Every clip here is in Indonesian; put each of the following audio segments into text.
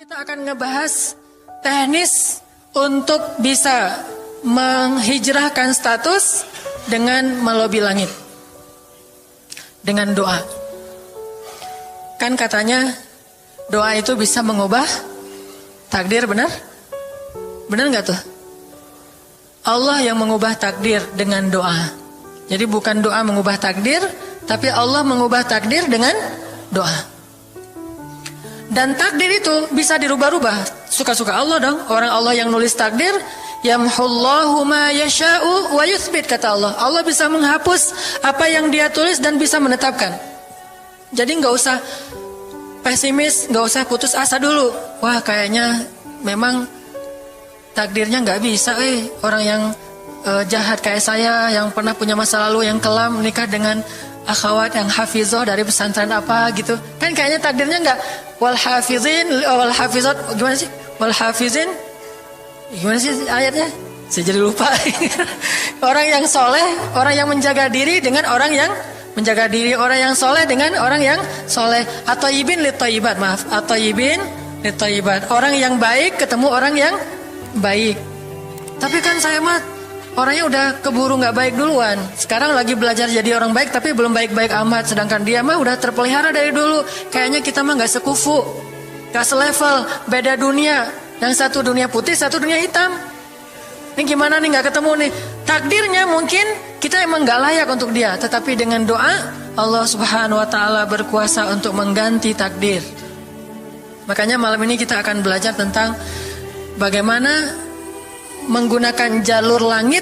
Kita akan ngebahas teknis untuk bisa menghijrahkan status dengan melobi langit. Dengan doa. Kan katanya doa itu bisa mengubah takdir, benar? Benar gak tuh? Allah yang mengubah takdir dengan doa. Jadi bukan doa mengubah takdir, tapi Allah mengubah takdir dengan doa. Dan takdir itu bisa dirubah-rubah. Suka-suka Allah dong. Orang Allah yang nulis takdir, yamhullahu ma yasha'u wa yuthbit, kata Allah. Allah bisa menghapus apa yang Dia tulis dan bisa menetapkan. Jadi gak usah pesimis, gak usah putus asa dulu. Wah, kayaknya memang takdirnya gak bisa. Orang yang jahat kayak saya, yang pernah punya masa lalu yang kelam, menikah dengan akhwat yang hafizoh dari pesantren apa gitu. Kan kayaknya takdirnya enggak. Wal hafizin wal hafizat, gimana sih? Wal hafizin, gimana sih ayatnya? Saya jadi lupa. Orang yang soleh, orang yang menjaga diri dengan orang yang menjaga diri, orang yang soleh dengan orang yang soleh. At-thayyibin lit-thayyibat, maaf. At-thayyibin lit-thayyibat. Orang yang baik ketemu orang yang baik. Tapi kan saya mah orangnya udah keburu gak baik duluan. Sekarang lagi belajar jadi orang baik, tapi belum baik-baik amat. Sedangkan dia mah udah terpelihara dari dulu. Kayaknya kita mah gak sekufu, gak selevel, beda dunia. Yang satu dunia putih, satu dunia hitam. Ini gimana nih gak ketemu nih. Takdirnya mungkin kita emang gak layak untuk dia, tetapi dengan doa Allah subhanahu wa ta'ala berkuasa untuk mengganti takdir. Makanya malam ini kita akan belajar tentang bagaimana menggunakan jalur langit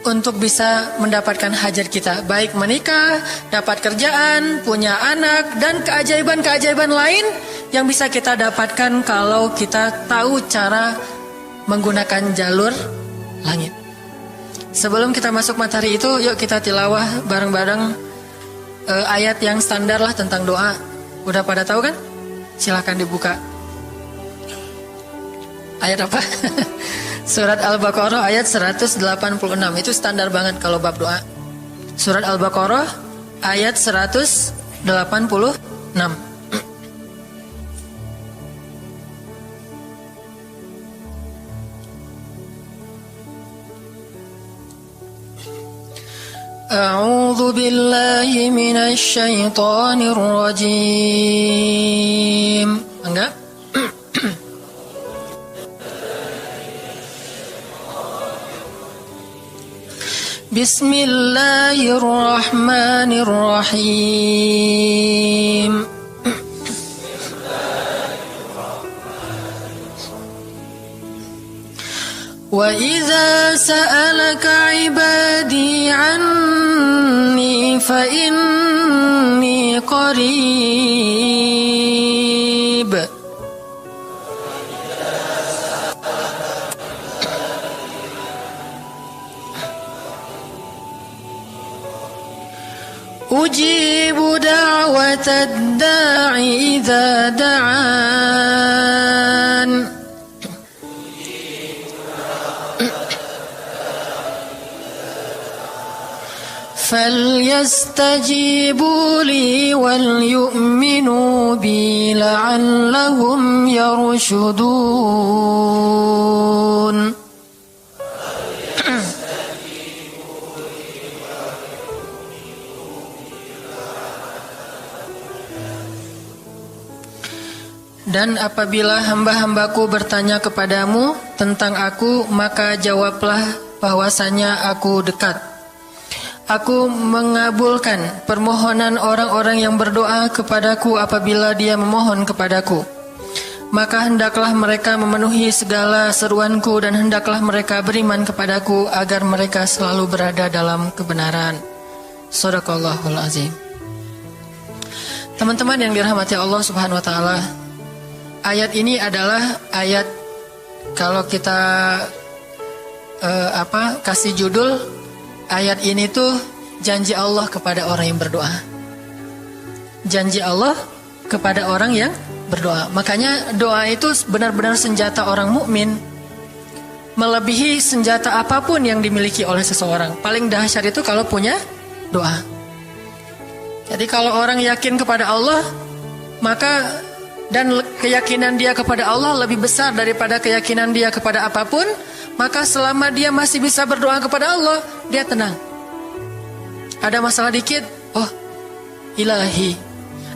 untuk bisa mendapatkan hajat kita. Baik menikah, dapat kerjaan, punya anak, dan keajaiban-keajaiban lain yang bisa kita dapatkan kalau kita tahu cara menggunakan jalur langit. Sebelum kita masuk materi itu, yuk kita tilawah bareng-bareng ayat yang standar lah tentang doa. Udah pada tahu kan? Silahkan dibuka. Ayat apa? Surat Al-Baqarah ayat 186. Itu standar banget kalau bab doa. Surat Al-Baqarah ayat 186. A'udzu billahi minasy syaithanir rajim. Enggak? Bismillahirrahmanirrahim. Wa idza sa'alaka 'ibadi 'anni fa inni qarib. Ujibu da'watad da'i idza da'an. Falyastajibu li wal yu'minu bi la'allahum yarshudun. Dan apabila hamba-hambaku bertanya kepadamu tentang aku, maka jawablah bahwasanya aku dekat. Aku mengabulkan permohonan orang-orang yang berdoa kepadaku apabila dia memohon kepadaku. Maka hendaklah mereka memenuhi segala seruanku dan hendaklah mereka beriman kepadaku agar mereka selalu berada dalam kebenaran. Shadaqallahul azim. Teman-teman yang dirahmati Allah subhanahu wa ta'ala, ayat ini adalah ayat, kalau kita kasih judul, ayat ini tuh janji Allah kepada orang yang berdoa. Janji Allah kepada orang yang berdoa. Makanya doa itu benar-benar senjata orang mukmin, melebihi senjata apapun yang dimiliki oleh seseorang. Paling dahsyat itu kalau punya doa. Jadi kalau orang yakin kepada Allah, maka dan keyakinan dia kepada Allah lebih besar daripada keyakinan dia kepada apapun, maka selama dia masih bisa berdoa kepada Allah, dia tenang. Ada masalah dikit, oh Ilahi.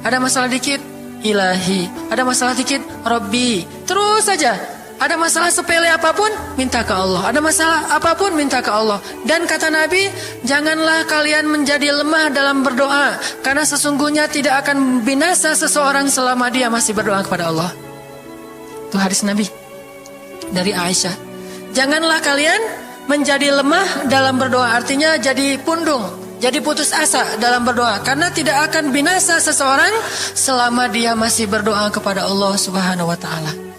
Ada masalah dikit, Ilahi. Ada masalah dikit, Rabbi. Terus saja. Ada masalah sepele apapun, minta ke Allah. Ada masalah apapun, minta ke Allah. Dan kata Nabi, janganlah kalian menjadi lemah dalam berdoa, karena sesungguhnya tidak akan binasa seseorang selama dia masih berdoa kepada Allah. Itu hadis Nabi dari Aisyah. Janganlah kalian menjadi lemah dalam berdoa, artinya jadi pundung, jadi putus asa dalam berdoa, karena tidak akan binasa seseorang selama dia masih berdoa kepada Allah Subhanahu wa taala.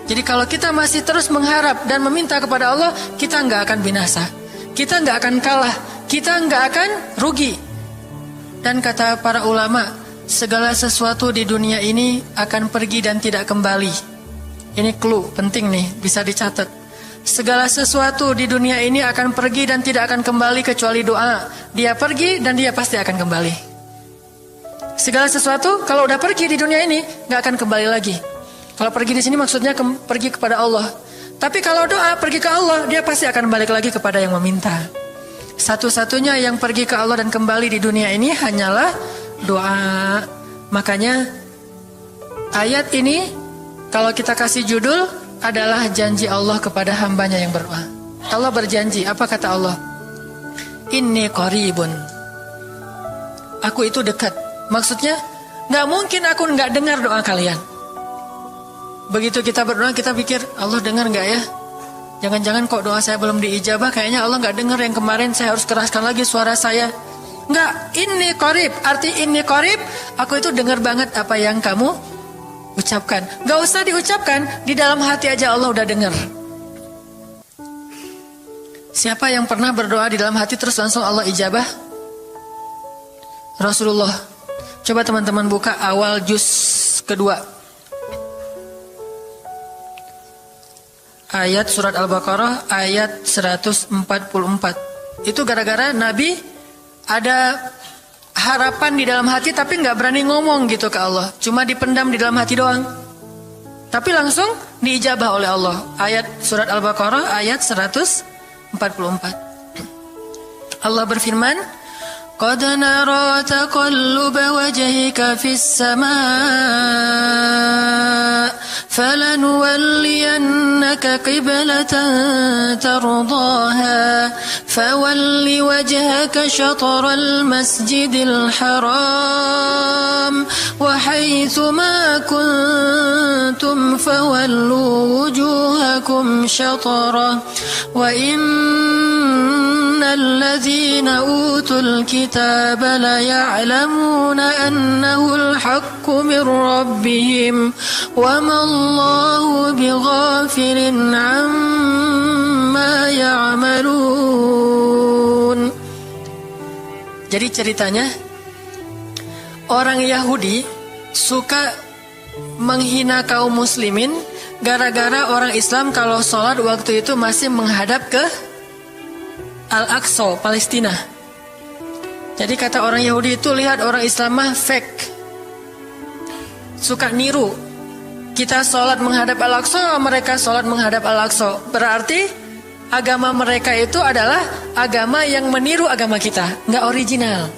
Jadi kalau kita masih terus mengharap dan meminta kepada Allah, kita nggak akan binasa, kita nggak akan kalah, kita nggak akan rugi. Dan kata para ulama, segala sesuatu di dunia ini akan pergi dan tidak kembali. Ini clue penting nih, bisa dicatat. Segala sesuatu di dunia ini akan pergi dan tidak akan kembali kecuali doa. Dia pergi dan dia pasti akan kembali. Segala sesuatu kalau udah pergi di dunia ini nggak akan kembali lagi. Kalau pergi di sini maksudnya pergi kepada Allah. Tapi kalau doa pergi ke Allah, dia pasti akan balik lagi kepada yang meminta. Satu-satunya yang pergi ke Allah dan kembali di dunia ini hanyalah doa. Makanya ayat ini kalau kita kasih judul adalah janji Allah kepada hambanya yang berdoa. Allah berjanji, apa kata Allah? Inni qaribun. Aku itu dekat. Maksudnya gak mungkin aku gak dengar doa kalian. Begitu kita berdoa, kita pikir Allah dengar gak ya? Jangan-jangan kok doa saya belum diijabah, kayaknya Allah gak dengar yang kemarin, saya harus keraskan lagi suara saya. Enggak, ini qarib. Arti ini qarib, aku itu dengar banget apa yang kamu ucapkan. Gak usah diucapkan, di dalam hati aja Allah udah dengar. Siapa yang pernah berdoa di dalam hati terus langsung Allah ijabah? Rasulullah. Coba teman-teman buka awal juz kedua, ayat surat Al-Baqarah ayat 144. Itu gara-gara Nabi ada harapan di dalam hati tapi gak berani ngomong gitu ke Allah. Cuma dipendam di dalam hati doang. Tapi langsung diijabah oleh Allah. Ayat surat Al-Baqarah ayat 144. Allah berfirman, قد نرى تقلب وجهك في السماء فلنولينك قبلة ترضاها فول وجهك شطر المسجد الحرام وحيث ما كنتم فولوا وجوهكم شطره وإن الذين أوتوا الكتاب ليعلمون أنه الحق من ربهم وما الله بغافل عما يعملون. Jadi ceritanya orang Yahudi suka menghina kaum muslimin gara-gara orang Islam kalau sholat waktu itu masih menghadap ke Al-Aqsa, Palestina. Jadi kata orang Yahudi itu, lihat orang Islam mah fake, suka niru. Kita sholat menghadap Al-Aqsa, mereka sholat menghadap Al-Aqsa. Berarti agama mereka itu adalah agama yang meniru agama kita, nggak original.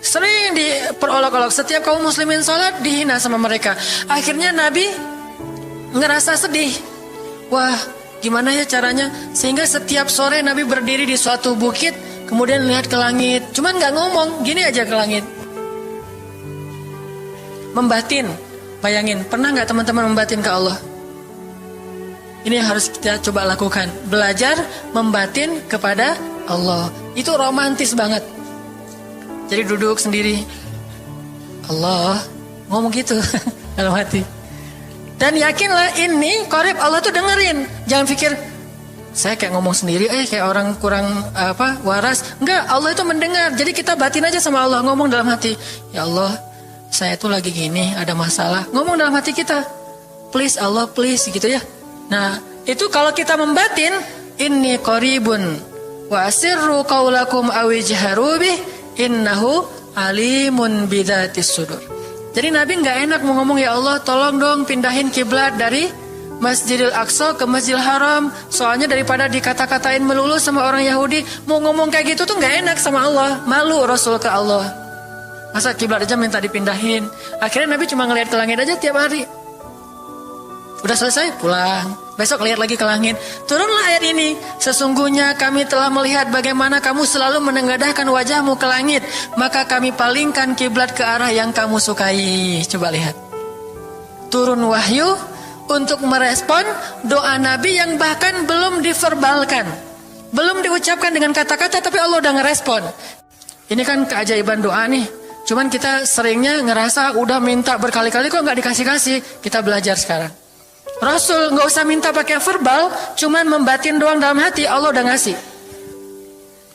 Sering diperolok-olok, setiap kaum muslimin sholat dihina sama mereka. Akhirnya Nabi ngerasa sedih. Wah, gimana ya caranya? Sehingga setiap sore Nabi berdiri di suatu bukit, kemudian lihat ke langit. Cuman gak ngomong, gini aja ke langit. Membatin. Bayangin, pernah gak teman-teman membatin ke Allah? Ini yang harus kita coba lakukan. Belajar membatin kepada Allah. Itu romantis banget. Jadi duduk sendiri, Allah, ngomong gitu dalam hati. Dan yakinlah ini qarib, Allah tuh dengerin. Jangan pikir saya kayak ngomong sendiri, kayak orang kurang waras. Enggak, Allah itu mendengar. Jadi kita batin aja sama Allah, ngomong dalam hati, ya Allah, saya tuh lagi gini, ada masalah. Ngomong dalam hati kita, please Allah, please, gitu ya. Nah, itu kalau kita membatin, inni qaribun wa asirru qaulakum awijharu bih innahu alimun bidzatis sudur. Jadi Nabi nggak enak mau ngomong, ya Allah tolong dong pindahin kiblat dari Masjidil Aqsa ke Masjidil Haram. Soalnya daripada dikata-katain melulu sama orang Yahudi, mau ngomong kayak gitu tuh nggak enak sama Allah. Malu Rasul ke Allah. Masa kiblat aja minta dipindahin. Akhirnya Nabi cuma ngelihat ke langit aja tiap hari. Udah selesai pulang. Besok lihat lagi ke langit. Turunlah ayat ini. Sesungguhnya kami telah melihat bagaimana kamu selalu menengadahkan wajahmu ke langit. Maka kami palingkan kiblat ke arah yang kamu sukai. Coba lihat. Turun wahyu untuk merespon doa Nabi yang bahkan belum diverbalkan. Belum diucapkan dengan kata-kata, tapi Allah udah ngerespon. Ini kan keajaiban doa nih. Cuman kita seringnya ngerasa udah minta berkali-kali kok nggak dikasih-kasih. Kita belajar sekarang. Rasul nggak usah minta pakai verbal, cuman membatin doang dalam hati, Allah udah ngasih.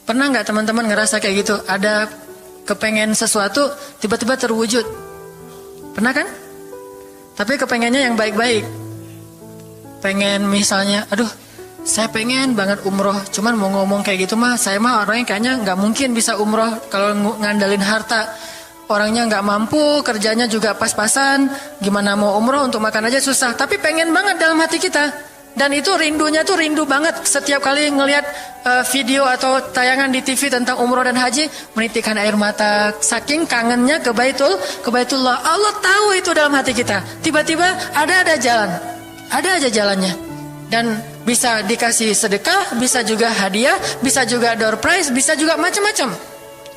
Pernah nggak teman-teman ngerasa kayak gitu? Ada kepengen sesuatu, tiba-tiba terwujud. Pernah kan? Tapi kepengennya yang baik-baik. Pengen misalnya, aduh, saya pengen banget umroh. Cuman mau ngomong kayak gitu mah, saya mah orangnya kayaknya nggak mungkin bisa umroh kalau ngandalin harta. Orangnya nggak mampu, kerjanya juga pas-pasan. Gimana mau umroh, untuk makan aja susah. Tapi pengen banget dalam hati kita. Dan itu rindunya tuh rindu banget. Setiap kali ngelihat video atau tayangan di TV tentang umroh dan haji, menitikkan air mata. Saking kangennya ke Baitullah. Allah tahu itu dalam hati kita. Tiba-tiba ada jalan. Ada aja jalannya. Dan bisa dikasih sedekah, bisa juga hadiah, bisa juga door prize, bisa juga macam-macam.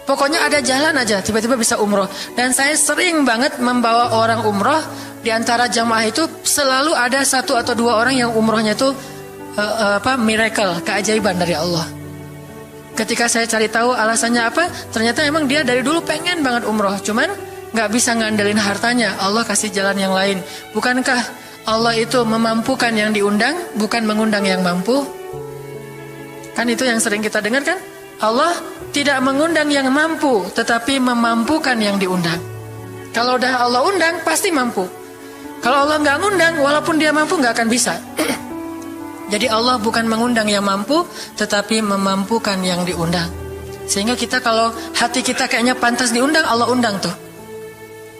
Pokoknya ada jalan aja, tiba-tiba bisa umroh. Dan saya sering banget membawa orang umroh. Di antara jamaah itu selalu ada 1 atau 2 orang yang umrohnya itu miracle, keajaiban dari Allah. Ketika saya cari tahu alasannya apa, ternyata emang dia dari dulu pengen banget umroh, cuman nggak bisa ngandelin hartanya. Allah kasih jalan yang lain. Bukankah Allah itu memampukan yang diundang, bukan mengundang yang mampu? Kan itu yang sering kita dengar kan? Allah tidak mengundang yang mampu, tetapi memampukan yang diundang. Kalau udah Allah undang, pasti mampu. Kalau Allah nggak ngundang, walaupun dia mampu nggak akan bisa. Jadi Allah bukan mengundang yang mampu, tetapi memampukan yang diundang. Sehingga kita kalau hati kita kayaknya pantas diundang, Allah undang tuh.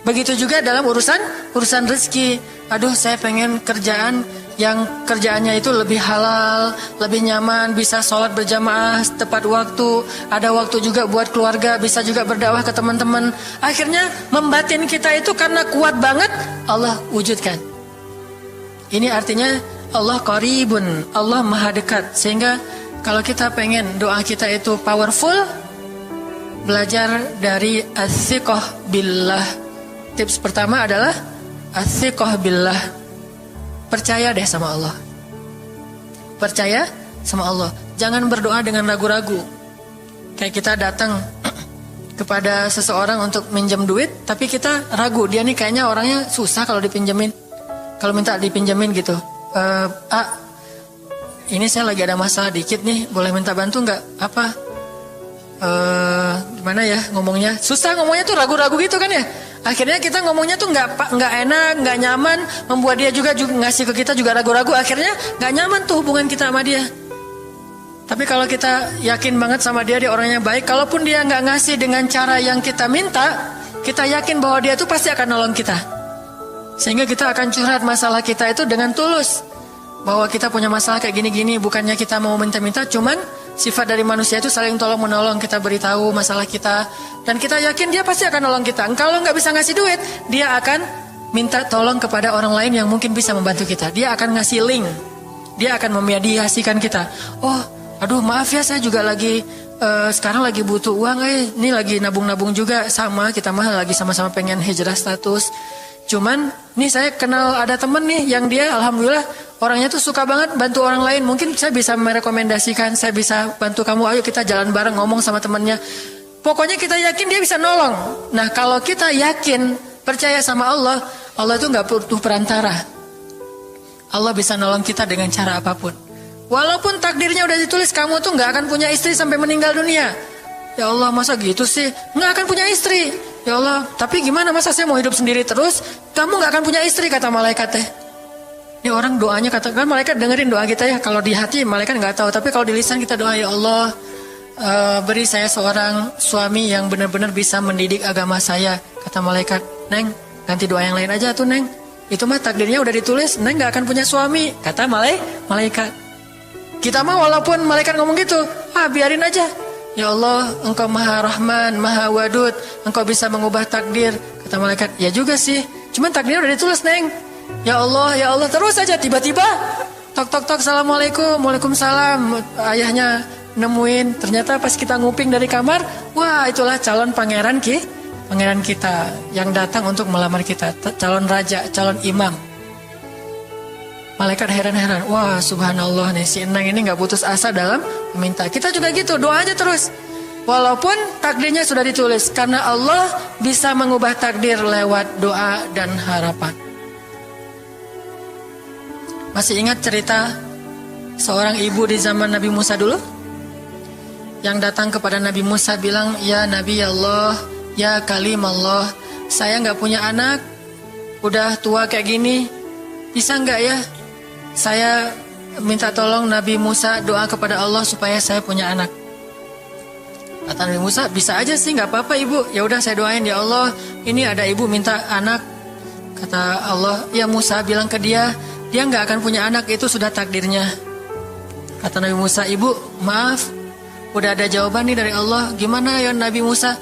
Begitu juga dalam urusan rezeki. Aduh, saya pengen kerjaan yang kerjaannya itu lebih halal, lebih nyaman, bisa sholat berjamaah tepat waktu, ada waktu juga buat keluarga, bisa juga berdakwah ke teman-teman. Akhirnya membatin kita itu karena kuat banget, Allah wujudkan. Ini artinya Allah qaribun, Allah maha dekat. Sehingga kalau kita pengen doa kita itu powerful, belajar dari as-siqah billah. Tips pertama adalah as-siqah billah. Percaya deh sama Allah. Percaya sama Allah. Jangan berdoa dengan ragu-ragu. Kayak kita datang kepada seseorang untuk minjem duit, tapi kita ragu. Dia nih kayaknya orangnya susah kalau dipinjemin. Kalau minta dipinjemin gitu. Ini saya lagi ada masalah dikit nih. Boleh minta bantu nggak? Apa? Gimana ya ngomongnya? Susah ngomongnya tuh ragu-ragu gitu kan ya. Akhirnya kita ngomongnya tuh nggak enak, nggak nyaman, membuat dia juga ngasih ke kita juga ragu-ragu. Akhirnya nggak nyaman tuh hubungan kita sama dia. Tapi kalau kita yakin banget sama dia orangnya baik, kalaupun dia nggak ngasih dengan cara yang kita minta, kita yakin bahwa dia tuh pasti akan nolong kita. Sehingga kita akan curhat masalah kita itu dengan tulus, bahwa kita punya masalah kayak gini-gini, bukannya kita mau minta-minta, cuman sifat dari manusia itu saling tolong menolong. Kita beritahu masalah kita dan kita yakin dia pasti akan nolong kita. Kalau nggak bisa ngasih duit, dia akan minta tolong kepada orang lain yang mungkin bisa membantu kita. Dia akan ngasih link, dia akan memediasikan kita. Oh, aduh maaf ya, saya juga lagi sekarang lagi butuh uang. Ini lagi nabung-nabung juga, sama kita mah lagi sama-sama pengen hijrah status. Cuman nih saya kenal ada temen nih yang dia alhamdulillah orangnya tuh suka banget bantu orang lain. Mungkin saya bisa merekomendasikan, saya bisa bantu kamu, ayo kita jalan bareng, ngomong sama temennya. Pokoknya kita yakin dia bisa nolong. Nah kalau kita yakin, percaya sama Allah, Allah itu gak butuh perantara. Allah bisa nolong kita dengan cara apapun. Walaupun takdirnya udah ditulis, kamu tuh gak akan punya istri sampai meninggal dunia. Ya Allah, masa gitu sih? Gak akan punya istri. Ya Allah, tapi gimana, masa saya mau hidup sendiri terus? Kamu gak akan punya istri, kata malaikat teh. Ini orang doanya, katakan malaikat dengerin doa kita ya. Kalau di hati malaikat nggak tahu, tapi kalau di lisan kita doa, ya Allah, beri saya seorang suami yang benar-benar bisa mendidik agama saya. Kata malaikat, Neng, ganti doa yang lain aja tuh Neng. Itu mah takdirnya udah ditulis, Neng gak akan punya suami, kata malaikat. Kita mah walaupun malaikat ngomong gitu, biarin aja. Ya Allah, Engkau Maha Rahman, Maha Wadud, Engkau bisa mengubah takdir. Kata malaikat, ya juga sih, cuman takdirnya udah ditulis Neng. Ya Allah, terus aja tiba-tiba tok, Assalamualaikum, Waalaikumsalam. Ayahnya nemuin, ternyata pas kita nguping dari kamar, wah itulah calon pangeran kita yang datang untuk melamar kita, calon raja, calon imam. Malaikat heran-heran, wah subhanallah nih si Enang ini gak putus asa dalam meminta. Kita juga gitu, doa aja terus. Walaupun takdirnya sudah ditulis, karena Allah bisa mengubah takdir lewat doa dan harapan. Masih ingat cerita seorang ibu di zaman Nabi Musa dulu? Yang datang kepada Nabi Musa bilang, ya Nabi Allah, ya Kalim Allah, saya gak punya anak, udah tua kayak gini, bisa gak ya? Saya minta tolong Nabi Musa doa kepada Allah supaya saya punya anak. Kata Nabi Musa, bisa aja sih, nggak apa-apa ibu. Ya udah saya doain, ya Allah, ini ada ibu minta anak. Kata Allah, ya Musa bilang ke dia nggak akan punya anak, itu sudah takdirnya. Kata Nabi Musa, ibu maaf, udah ada jawaban nih dari Allah. Gimana ya Nabi Musa?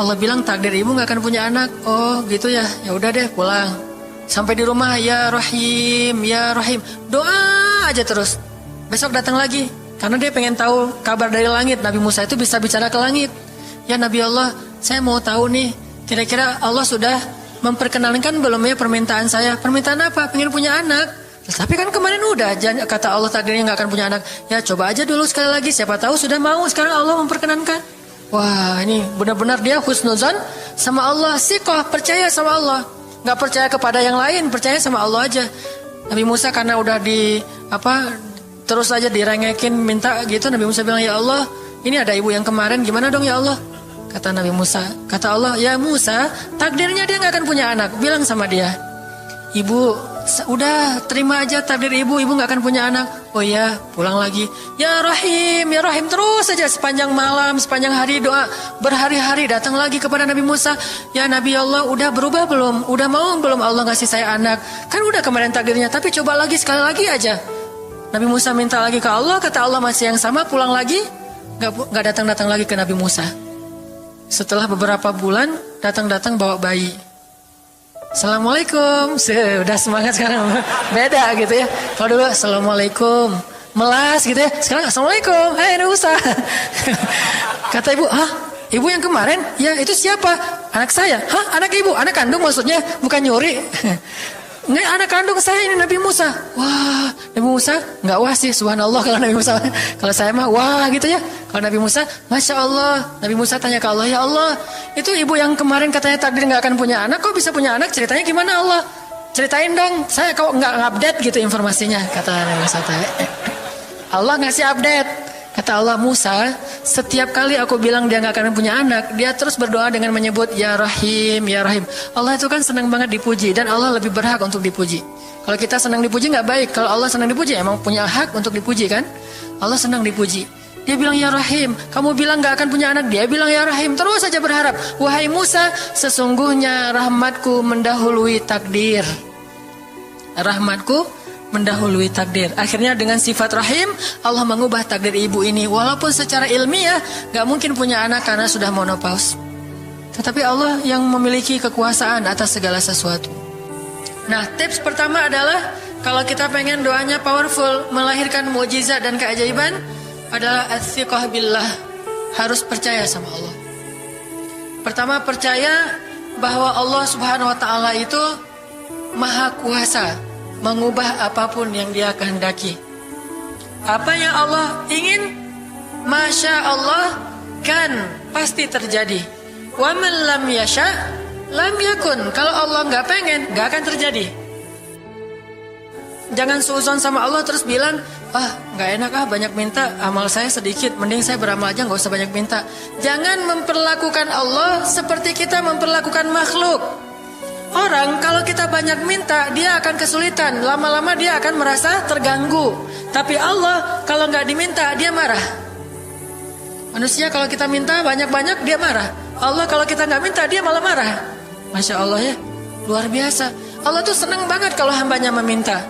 Allah bilang takdir ibu nggak akan punya anak. Oh gitu ya, ya udah deh pulang. Sampai di rumah, ya Rahim, ya Rahim, doa aja terus. Besok datang lagi, karena dia pengen tahu kabar dari langit. Nabi Musa itu bisa bicara ke langit. Ya Nabi Allah, saya mau tahu nih, kira-kira Allah sudah memperkenalkan belum ya permintaan saya? Permintaan apa? Pengen punya anak. Tapi kan kemarin udah, kata Allah takdirnya gak akan punya anak. Ya coba aja dulu sekali lagi, siapa tahu sudah mau. Sekarang Allah memperkenankan. Wah ini benar-benar dia husnuzan sama Allah. Siqah, percaya sama Allah. Gak percaya kepada yang lain, percaya sama Allah aja. Nabi Musa karena udah terus aja direngekin minta gitu. Nabi Musa bilang, ya Allah, ini ada ibu yang kemarin, gimana dong ya Allah? Kata Nabi Musa, kata Allah, ya Musa, takdirnya dia gak akan punya anak. Bilang sama dia, ibu, udah terima aja takdir ibu gak akan punya anak. Oh ya, pulang lagi. Ya Rahim, terus saja sepanjang malam, sepanjang hari doa. Berhari-hari datang lagi kepada Nabi Musa. Ya Nabi Allah, udah berubah belum? Udah mau belum Allah ngasih saya anak? Kan udah kemarin takdirnya, tapi coba lagi, sekali lagi aja. Nabi Musa minta lagi ke Allah, kata Allah masih yang sama, pulang lagi. Gak datang-datang lagi ke Nabi Musa. Setelah beberapa bulan, datang-datang bawa bayi. Assalamualaikum, udah semangat sekarang, beda gitu ya. Kalau dulu Assalamualaikum, melas gitu ya. Sekarang Assalamualaikum, hai Nabi Musa. Kata ibu, ibu yang kemarin? Ya itu siapa? Anak saya. Anak ibu? Anak kandung maksudnya, bukan nyuri. Nggak, anak kandung saya ini Nabi Musa. Wah, Nabi Musa nggak wah sih, subhanallah kalau Nabi Musa. Kalau saya mah wah gitu ya. Kalau Nabi Musa, masya Allah. Nabi Musa tanya ke Allah, ya Allah, itu ibu yang kemarin katanya takdir nggak akan punya anak, kok bisa punya anak? Ceritanya gimana Allah? Ceritain dong. Saya kok nggak update gitu informasinya, kata Nabi Musa. Allah ngasih update. Kata Allah, Musa, setiap kali aku bilang dia gak akan punya anak, dia terus berdoa dengan menyebut Ya Rahim, Ya Rahim. Allah itu kan senang banget dipuji, dan Allah lebih berhak untuk dipuji. Kalau kita senang dipuji gak baik. Kalau Allah senang dipuji, emang punya hak untuk dipuji kan? Allah senang dipuji. Dia bilang Ya Rahim, kamu bilang gak akan punya anak, dia bilang Ya Rahim, terus saja berharap. Wahai Musa, sesungguhnya rahmatku mendahului takdir. Rahmatku mendahului takdir. Akhirnya dengan sifat rahim, Allah mengubah takdir ibu ini. Walaupun secara ilmiah gak mungkin punya anak karena sudah menopause, tetapi Allah yang memiliki kekuasaan atas segala sesuatu. Nah, tips pertama adalah kalau kita pengen doanya powerful, melahirkan mukjizat dan keajaiban, adalah as-siqah billah. Harus percaya sama Allah. Pertama, percaya bahwa Allah Subhanahu wa taala itu Maha Kuasa, mengubah apapun yang dia kehendaki. Apa yang Allah ingin, Masya Allah, kan pasti terjadi. Wa man lam yasha lam yakun. Kalau Allah gak pengen, gak akan terjadi. Jangan suuzon sama Allah terus bilang, gak enak banyak minta, amal saya sedikit, mending saya beramal aja gak usah banyak minta. Jangan memperlakukan Allah seperti kita memperlakukan makhluk. Orang kalau kita banyak minta, dia akan kesulitan. Lama-lama dia akan merasa terganggu. Tapi Allah kalau nggak diminta, dia marah. Manusia kalau kita minta banyak-banyak, dia marah. Allah kalau kita nggak minta, dia malah marah. Masya Allah ya. Luar biasa. Allah tuh senang banget kalau hambanya meminta.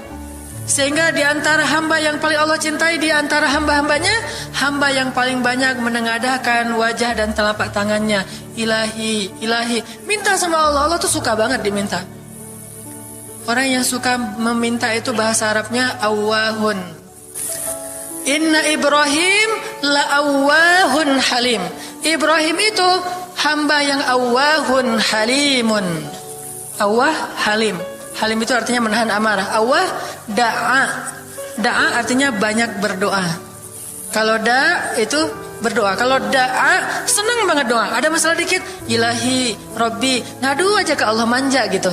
Sehingga di antara hamba yang paling Allah cintai, di antara hamba-hambanya, hamba yang paling banyak menengadahkan wajah dan telapak tangannya. Ilahi, ilahi. Minta sama Allah. Allah tuh suka banget diminta. Orang yang suka meminta itu bahasa Arabnya awwahun. Inna Ibrahim la'awwahun halim. Ibrahim itu hamba yang awwahun halimun. Awwah halim. Halim itu artinya menahan amarah. Awwah da'a. Da'a artinya banyak berdoa. Kalau da itu berdoa. Kalau da'a senang banget doa. Ada masalah dikit, ilahi, Rabbi, ngadu aja ke Allah, manja gitu.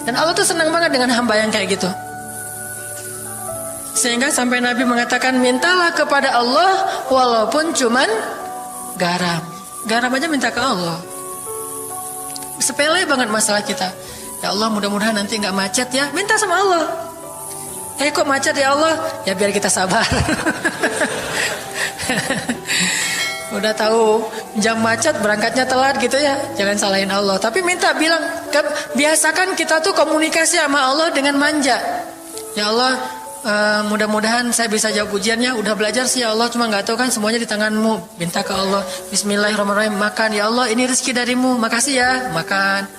Dan Allah tuh senang banget dengan hamba yang kayak gitu. Sehingga sampai Nabi mengatakan, mintalah kepada Allah walaupun cuman garam. Garam aja minta ke Allah. Sepele banget masalah kita. Ya Allah, mudah-mudahan nanti nggak macet ya. Minta sama Allah. Kok macet ya Allah? Ya biar kita sabar. Udah tahu jam macet berangkatnya telat gitu ya. Jangan salahin Allah. Tapi minta, bilang, biasakan kita tuh komunikasi sama Allah dengan manja. Ya Allah, mudah-mudahan saya bisa jawab ujiannya. Udah belajar sih ya Allah, cuma nggak tahu kan semuanya di tanganmu. Minta ke Allah. Bismillahirrahmanirrahim. Makan ya Allah, ini rezeki darimu. Makasih ya, makan.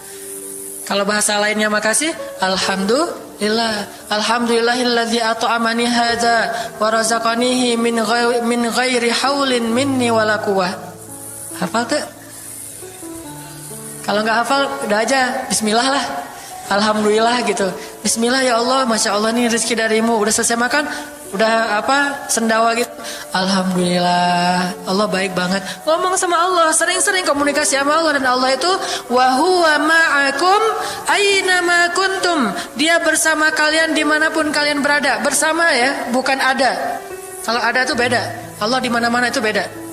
Kalau bahasa lainnya makasih, alhamdulillah. Alhamdulillahilladzi at'amani hadza wa razaqanihi min ghairi haulin minni wala quwwah. Hafal tuh? Kalau nggak hafal, udah aja bismillah lah. Alhamdulillah gitu. Bismillah ya Allah, masya Allah nih rezeki darimu. Udah selesai makan, udah sendawa gitu. Alhamdulillah, Allah baik banget. Ngomong sama Allah, sering-sering komunikasi sama Allah. Dan Allah itu wa huwa ma'akum aina ma kuntum. Dia bersama kalian dimanapun kalian berada. Bersama ya, bukan ada. Kalau ada itu beda. Allah di mana-mana itu beda.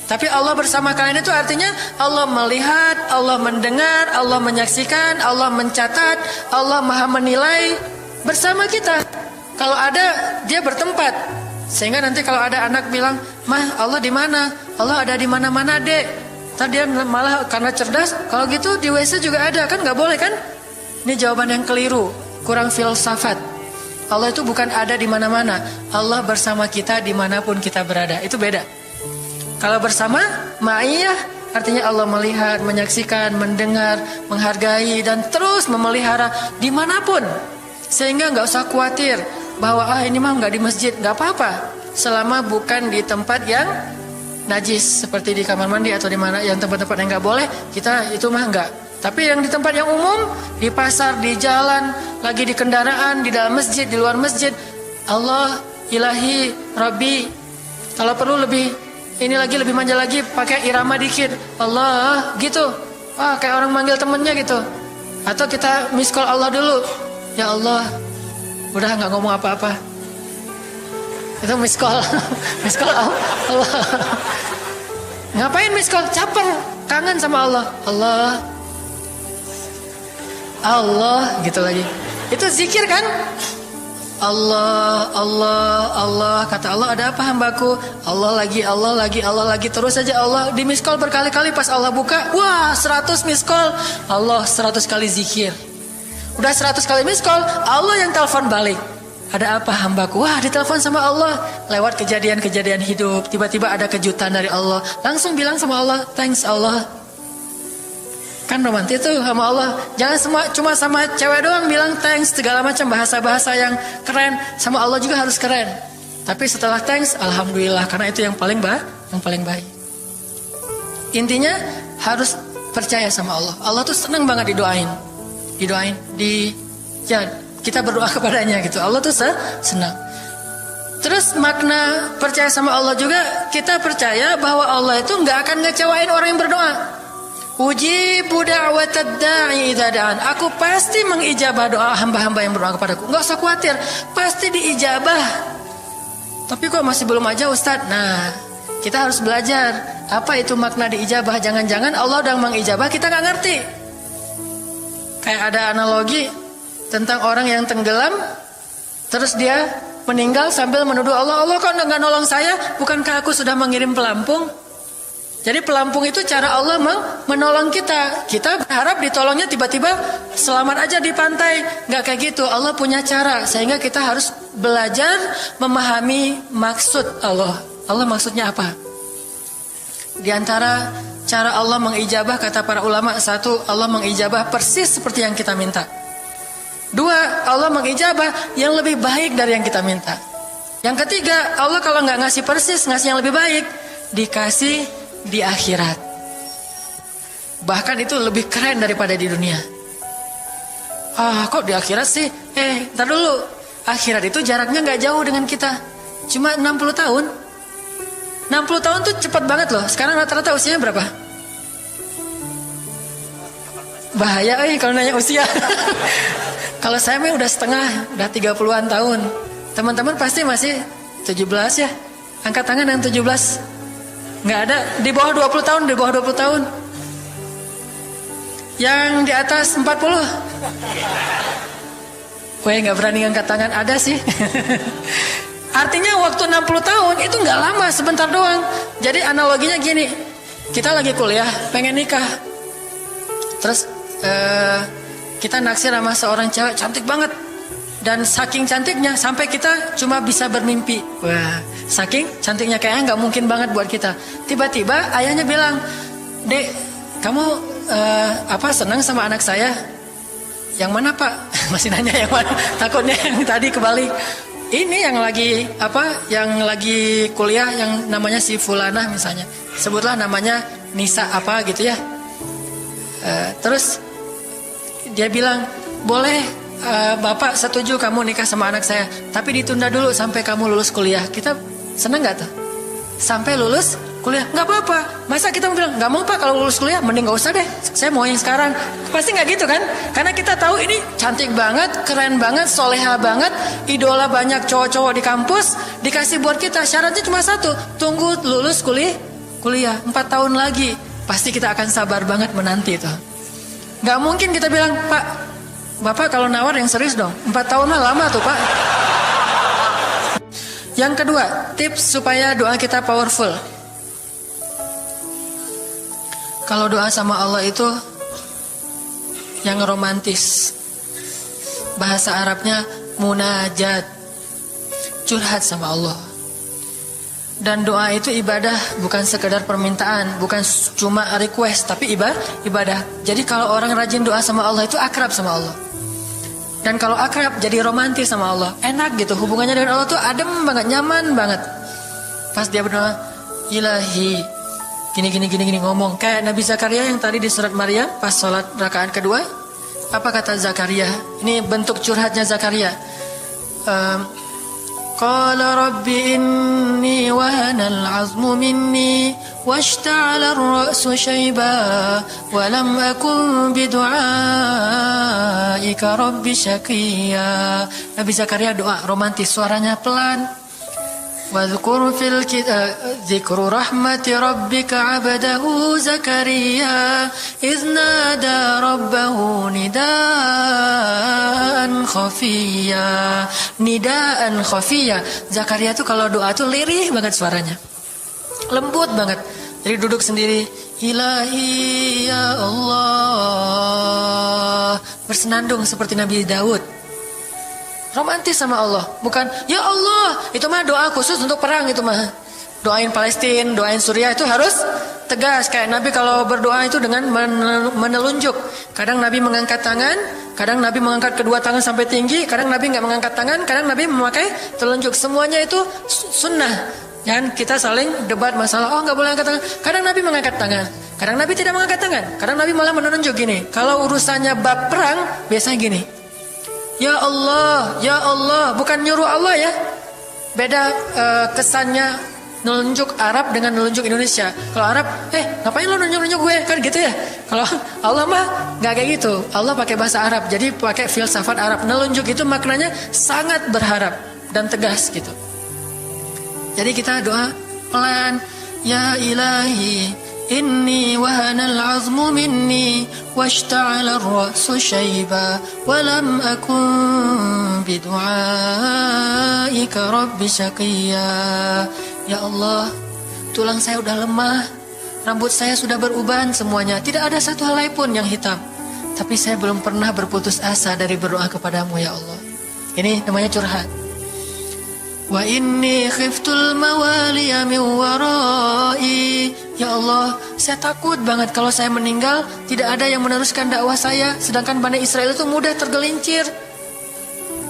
Tapi Allah bersama kalian itu artinya Allah melihat, Allah mendengar, Allah menyaksikan, Allah mencatat, Allah maha menilai bersama kita. Kalau ada, dia bertempat. Sehingga nanti kalau ada anak bilang, "Mah, Allah di mana?" Allah ada di mana-mana, Dek. Tadi dia malah karena cerdas, kalau gitu di WC juga ada, kan nggak boleh kan? Ini jawaban yang keliru, kurang filsafat. Allah itu bukan ada di mana-mana. Allah bersama kita dimanapun kita berada. Itu beda. Kalau bersama, ma'iyah artinya Allah melihat, menyaksikan, mendengar, menghargai, dan terus memelihara dimanapun. Sehingga nggak usah khawatir bahwa ini mah nggak di masjid, nggak apa-apa. Selama bukan di tempat yang najis, seperti di kamar mandi atau di mana yang tempat-tempat yang nggak boleh, kita itu mah nggak. Tapi yang di tempat yang umum, di pasar, di jalan, lagi di kendaraan, di dalam masjid, di luar masjid, Allah, ilahi, Rabbi. Kalau perlu lebih lebih manja lagi, pakai irama dikit, Allah gitu. Kayak orang manggil temennya gitu. Atau kita miss call Allah dulu. Ya Allah, udah nggak ngomong apa-apa. Itu miss call. Miss call Allah. Ngapain miss call? Caper, kangen sama Allah. Allah, Allah gitu lagi. Itu zikir kan? Allah, Allah, Allah. Kata Allah, ada apa hambaku? Allah lagi, Allah lagi, Allah lagi. Terus saja Allah di miss call berkali-kali. Pas Allah buka, wah 100 miss call. Allah 100 kali zikir. Udah 100 kali miss call, Allah yang telepon balik. Ada apa hambaku? Wah, ditelepon sama Allah. Lewat kejadian-kejadian hidup, tiba-tiba ada kejutan dari Allah. Langsung bilang sama Allah, thanks Allah. Kan romantis tuh sama Allah. Jangan cuma sama cewek doang bilang thanks, segala macam bahasa-bahasa yang keren. Sama Allah juga harus keren. Tapi setelah thanks, alhamdulillah, karena itu yang paling baik. Intinya harus percaya sama Allah. Allah tuh senang banget didoain, kita berdoa kepadanya gitu. Allah tuh senang. Terus makna percaya sama Allah juga, kita percaya bahwa Allah itu nggak akan ngecewain orang yang berdoa. Ujibu da'watad da'i idza da'an. Aku pasti mengijabah doa hamba-hamba yang berdoa kepadaku. Enggak usah khawatir, pasti diijabah. Tapi kok masih belum aja Ustaz? Nah, kita harus belajar apa itu makna diijabah. Jangan-jangan Allah udah mengijabah, kita nggak ngerti. Kayak ada analogi tentang orang yang tenggelam, terus dia meninggal sambil menuduh Allah, Allah kok nggak nolong saya? Bukankah aku sudah mengirim pelampung? Jadi pelampung itu cara Allah menolong kita. Kita berharap ditolongnya tiba-tiba selamat aja di pantai. Nggak kayak gitu. Allah punya cara. Sehingga kita harus belajar memahami maksud Allah. Allah maksudnya apa? Di antara cara Allah mengijabah, kata para ulama, satu, Allah mengijabah persis seperti yang kita minta. Dua, Allah mengijabah yang lebih baik dari yang kita minta. Yang ketiga, Allah kalau nggak ngasih persis, ngasih yang lebih baik, dikasih di akhirat. Bahkan itu lebih keren daripada di dunia. Kok di akhirat sih? Ntar dulu. Akhirat itu jaraknya nggak jauh dengan kita. Cuma 60 tahun. 60 tahun tuh cepat banget loh. Sekarang rata-rata usianya berapa? Bahaya kalau nanya usia. Kalau saya mah udah setengah, udah 30-an tahun. Teman-teman pasti masih 17 ya. Angkat tangan yang 17. Nggak ada, di bawah 20 tahun, di bawah 20 tahun. Yang di atas 40. Nggak berani angkat tangan, ada sih. Artinya waktu 60 tahun itu nggak lama, sebentar doang. Jadi analoginya gini, kita lagi kuliah, pengen nikah. Terus kita naksir sama seorang cewek cantik banget. Dan saking cantiknya sampai kita cuma bisa bermimpi. Wah, saking cantiknya kayaknya nggak mungkin banget buat kita. Tiba-tiba ayahnya bilang, "Dek, kamu senang sama anak saya?" "Yang mana, Pak?" Masih nanya yang mana. Takutnya yang tadi kebalik. Ini yang lagi yang lagi kuliah yang namanya si Fulanah misalnya. Sebutlah namanya Nisa apa gitu ya. Terus dia bilang, "Boleh. Bapak setuju kamu nikah sama anak saya, tapi ditunda dulu sampai kamu lulus kuliah." Kita seneng gak tuh? Sampai lulus kuliah, nggak apa-apa. Masa kita mau bilang, nggak mau Pak kalau lulus kuliah, mending nggak usah deh, saya mau yang sekarang. Pasti nggak gitu kan? Karena kita tahu ini cantik banget, keren banget, soleha banget, idola banyak cowok-cowok di kampus, dikasih buat kita. Syaratnya cuma satu, tunggu lulus kuliah 4 tahun lagi. Pasti kita akan sabar banget menanti itu. Nggak mungkin kita bilang, "Pak, Bapak kalau nawar yang serius dong, 4 tahun mah lama tuh Pak." Yang kedua, tips supaya doa kita powerful. Kalau doa sama Allah itu yang romantis. Bahasa Arabnya munajat, curhat sama Allah. Dan doa itu ibadah, bukan sekedar permintaan, bukan cuma request, tapi ibadah. Jadi kalau orang rajin doa sama Allah itu akrab sama Allah. Dan kalau akrab jadi romantis sama Allah, enak gitu, hubungannya dengan Allah tuh adem banget, nyaman banget. Pas dia berdoa, Ilahi, gini ngomong kayak Nabi Zakaria yang tadi di surat Maryam pas sholat rakaat kedua. Apa kata Zakaria? Ini bentuk curhatnya Zakaria. Qala rabbi inni wahanal azmu minni washta'ala ar-ra'su shayba wa lam akun bidu'aika rabbi syaqiyya. Nabi Zakaria doa romantis, suaranya pelan. Wadhkur fil dzikru rahmati rabbika 'abdahu Zakaria idz nada rabbahu nidaan khafiyya. Zakaria tuh kalau doa tuh lirih banget suaranya. Lembut banget. Jadi duduk sendiri, Ilahi ya Allah, bersenandung seperti Nabi Daud. Romantis sama Allah, bukan ya Allah, itu mah doa khusus untuk perang itu mah. Doain Palestina, doain Suriah itu harus tegas. Kayak Nabi kalau berdoa itu dengan menelunjuk. Kadang Nabi mengangkat tangan, kadang Nabi mengangkat kedua tangan sampai tinggi, kadang Nabi nggak mengangkat tangan, kadang Nabi memakai telunjuk. Semuanya itu sunnah. Dan kita saling debat masalah, nggak boleh angkat tangan. Kadang Nabi mengangkat tangan, kadang Nabi tidak mengangkat tangan, kadang Nabi malah menunjuk gini. Kalau urusannya bab perang, biasanya gini. Ya Allah, bukan nyuruh Allah ya. Beda kesannya nunjuk Arab dengan nunjuk Indonesia. Kalau Arab, ngapain lo nunjuk gue? Kan gitu ya. Kalau Allah mah nggak kayak gitu. Allah pakai bahasa Arab, jadi pakai filsafat Arab. Nunjuk itu maknanya sangat berharap dan tegas gitu. Jadi kita doa pelan. Ya Ilahi, inni wahanal azmu minni washta'ala ar-ra'su shayba wa lam akun bidu'aika rabbi syaqiyya. Ya Allah, tulang saya udah lemah, Rambut saya sudah beruban semuanya, tidak ada satu helai pun yang hitam. Tapi saya belum pernah berputus asa dari berdoa kepadamu ya Allah. Ini namanya curhat. Wa inni khiftul mawaliya min warai. Ya Allah, saya takut banget kalau saya meninggal tidak ada yang meneruskan dakwah saya, sedangkan Bani Israel itu mudah tergelincir.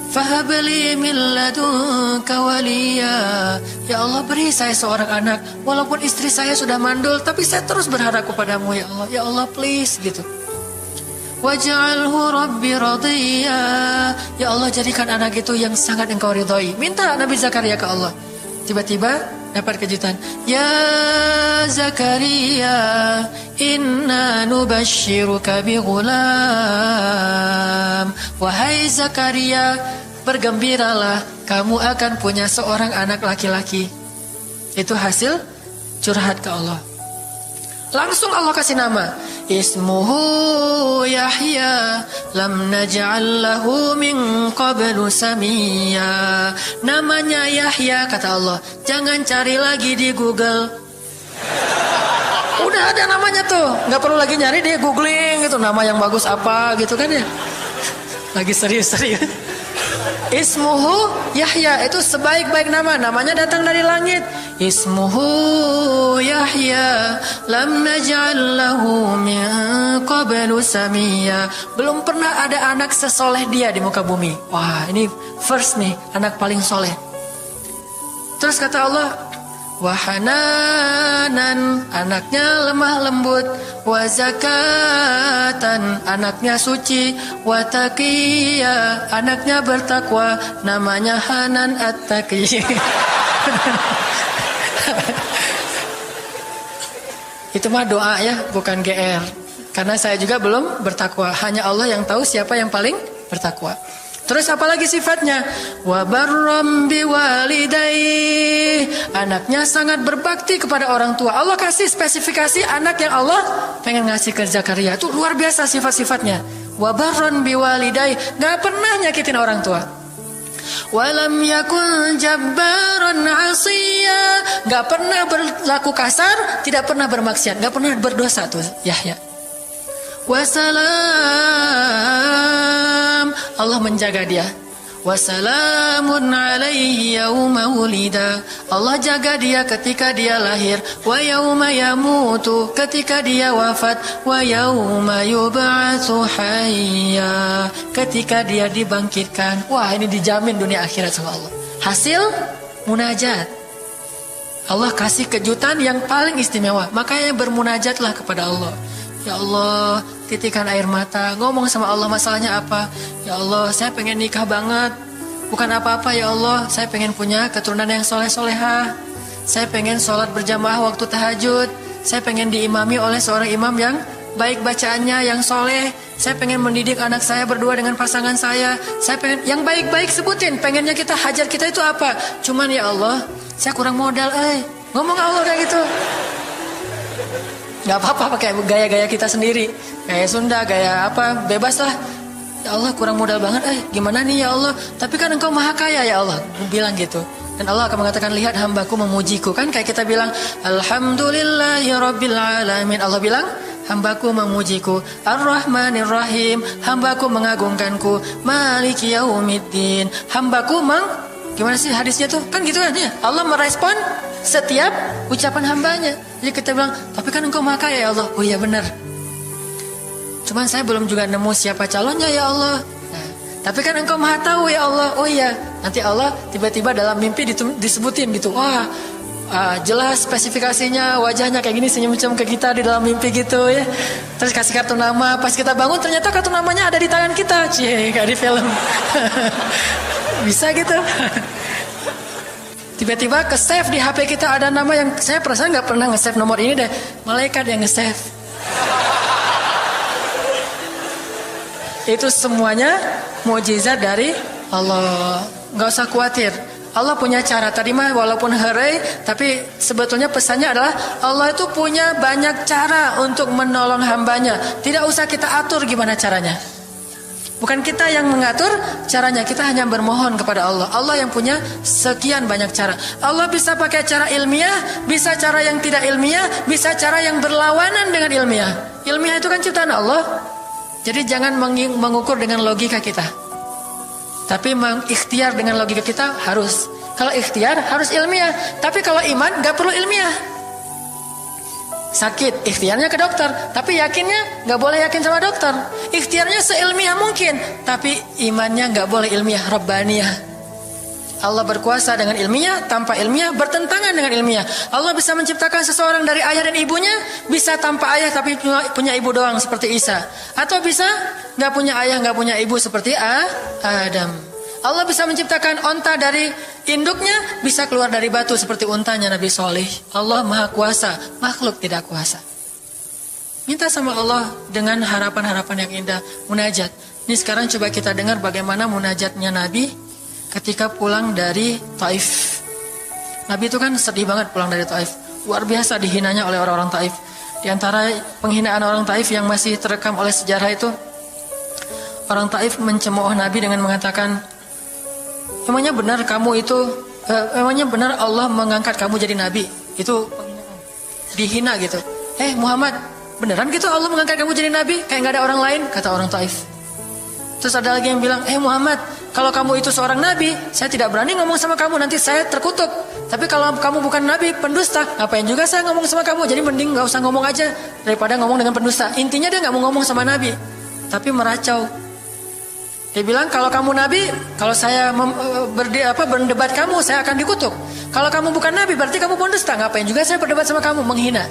Fahabli min ladunka waliya. Ya Allah, beri saya seorang anak. Walaupun istri saya sudah mandul, tapi saya terus berharap kepadamu ya Allah. Ya Allah, please gitu. Waj'alhu rabbi radhiya. Ya Allah, jadikan anak itu yang sangat engkau ridhoi. Minta Nabi Zakaria ke Allah. Tiba-tiba dapat kejutan. Ya Zakaria, inna nubashiruka bi ghulam. Wahai Zakaria, bergembiralah, kamu akan punya seorang anak laki-laki. Itu hasil curhat ke Allah. Langsung Allah kasih nama. Ismuhu Yahya, lam naj'al lahu min qablu samiyya. Namanya Yahya, kata Allah. Jangan cari lagi di Google. Udah ada namanya tuh, nggak perlu lagi nyari di googling gitu nama yang bagus apa gitu kan ya. Lagi serius-serius. Ismuhu Yahya, itu sebaik-baik nama. Namanya datang dari langit. Ismuhu Yahya, lam naj'al lahu min qablu samiyya. Belum pernah ada anak sesoleh dia di muka bumi. Wah, ini first nih, anak paling soleh. Terus kata Allah, wahananan, anaknya lemah lembut. Wazakatan, anaknya suci. Wataqiya, anaknya bertakwa. Namanya Hanan At-Taqi. Itu mah doa ya, bukan GR. Karena saya juga belum bertakwa. Hanya Allah yang tahu siapa yang paling bertakwa. Terus apa lagi sifatnya? Wa barram biwalidayhi, anaknya sangat berbakti kepada orang tua. Allah kasih spesifikasi anak yang Allah pengen ngasih ke Zakaria. Itu luar biasa sifat-sifatnya. Wa barran biwalidayhi, enggak pernah nyakitin orang tua. Walam yakun jabbaran 'asiyya, enggak pernah berlaku kasar, tidak pernah bermaksiat, enggak pernah berdosa tuh Yahya. Wassalam, Allah menjaga dia. Wassalamun alaihi yauma wulida, Allah jaga dia ketika dia lahir. Wa yauma yamutu, ketika dia wafat. Wa yauma yub'atsu hayya, ketika dia dibangkitkan. Wah, ini dijamin dunia akhirat sama Allah. Hasil munajat. Allah kasih kejutan yang paling istimewa. Makanya bermunajatlah kepada Allah. Ya Allah, titikkan air mata, ngomong sama Allah masalahnya apa. Ya Allah, saya pengen nikah banget. Bukan apa-apa ya Allah, saya pengen punya keturunan yang soleh-solehah. Saya pengen sholat berjamaah waktu tahajud. Saya pengen diimami oleh seorang imam yang baik bacaannya, yang soleh. Saya pengen mendidik anak saya berdua dengan pasangan saya. Saya pengen yang baik-baik, sebutin. Pengennya kita, hajat kita itu apa. Cuman ya Allah, saya kurang modal. Ngomong Allah kayak gitu. Gak apa-apa pakai gaya-gaya kita sendiri, gaya Sunda, gaya apa, bebas lah. Ya Allah, kurang modal banget, gimana nih ya Allah. Tapi kan engkau maha kaya ya Allah, bilang gitu. Dan Allah akan mengatakan, lihat hambaku memujiku. Kan kayak kita bilang, alhamdulillahi rabbil alamin. Allah bilang, hambaku memujiku. Ar-Rahmanir-Rahim, hambaku mengagungkanku. Maliki yaumiddin, hambaku gimana sih hadisnya tuh? Kan gitu kan ya. Allah merespon setiap ucapan hambanya. Jadi kita bilang, tapi kan engkau maha kaya ya Allah. Oh iya benar. Cuman saya belum juga nemu siapa calonnya ya Allah. Nah, tapi kan engkau maha tahu ya Allah. Oh iya. Nanti Allah tiba-tiba dalam mimpi disebutin gitu. Wah, jelas spesifikasinya, wajahnya kayak gini, senyum-senyum ke kita di dalam mimpi gitu ya. Terus kasih kartu nama. Pas kita bangun ternyata kartu namanya ada di tangan kita. Cie, kayak di film. Bisa gitu. Tiba-tiba ke save di HP kita ada nama yang saya perasaan nggak pernah nge-save nomor ini deh. Malaikat yang nge-save. Itu semuanya mukjizat dari Allah. Nggak usah khawatir. Allah punya cara. Tadi mah walaupun herai, tapi sebetulnya pesannya adalah Allah itu punya banyak cara untuk menolong hambanya. Tidak usah kita atur gimana caranya. Bukan kita yang mengatur caranya, kita hanya bermohon kepada Allah. Allah yang punya sekian banyak cara. Allah bisa pakai cara ilmiah, bisa cara yang tidak ilmiah, bisa cara yang berlawanan dengan ilmiah. Ilmiah itu kan ciptaan Allah. Jadi jangan mengukur dengan logika kita. Tapi mengikhtiar dengan logika kita harus. Kalau ikhtiar harus ilmiah. Tapi kalau iman gak perlu ilmiah. Sakit, ikhtiarnya ke dokter. Tapi yakinnya gak boleh yakin sama dokter. Ikhtiarnya seilmiah mungkin. Tapi imannya gak boleh ilmiah, Rabbaniyah. Allah berkuasa dengan ilmiah, tanpa ilmiah bertentangan dengan ilmiah. Allah bisa menciptakan seseorang dari ayah dan ibunya, bisa tanpa ayah tapi punya ibu doang seperti Isa. Atau bisa gak punya ayah, gak punya ibu seperti Adam. Allah bisa menciptakan onta dari induknya, bisa keluar dari batu seperti untanya Nabi Soleh. Allah maha kuasa, makhluk tidak kuasa. Minta sama Allah dengan harapan-harapan yang indah. Munajat. Ini sekarang coba kita dengar bagaimana munajatnya Nabi ketika pulang dari Taif. Nabi itu kan sedih banget pulang dari Taif. Luar biasa dihinanya oleh orang-orang Taif. Di antara penghinaan orang Taif yang masih terekam oleh sejarah itu, orang Taif mencemooh Nabi dengan mengatakan, emangnya benar kamu itu, emangnya benar Allah mengangkat kamu jadi Nabi? Itu penghinaan. Dihina gitu. Muhammad, beneran gitu Allah mengangkat kamu jadi Nabi? Kayak gak ada orang lain, kata orang Taif. Terus ada lagi yang bilang, Muhammad, kalau kamu itu seorang Nabi, saya tidak berani ngomong sama kamu, nanti saya terkutuk. Tapi kalau kamu bukan Nabi, pendusta, ngapain juga saya ngomong sama kamu? Jadi mending gak usah ngomong aja, daripada ngomong dengan pendusta. Intinya dia gak mau ngomong sama Nabi, tapi meracau. Dia bilang, kalau kamu Nabi, kalau saya berdebat kamu, saya akan dikutuk. Kalau kamu bukan Nabi, berarti kamu pendusta. Ngapain juga saya berdebat sama kamu, menghina.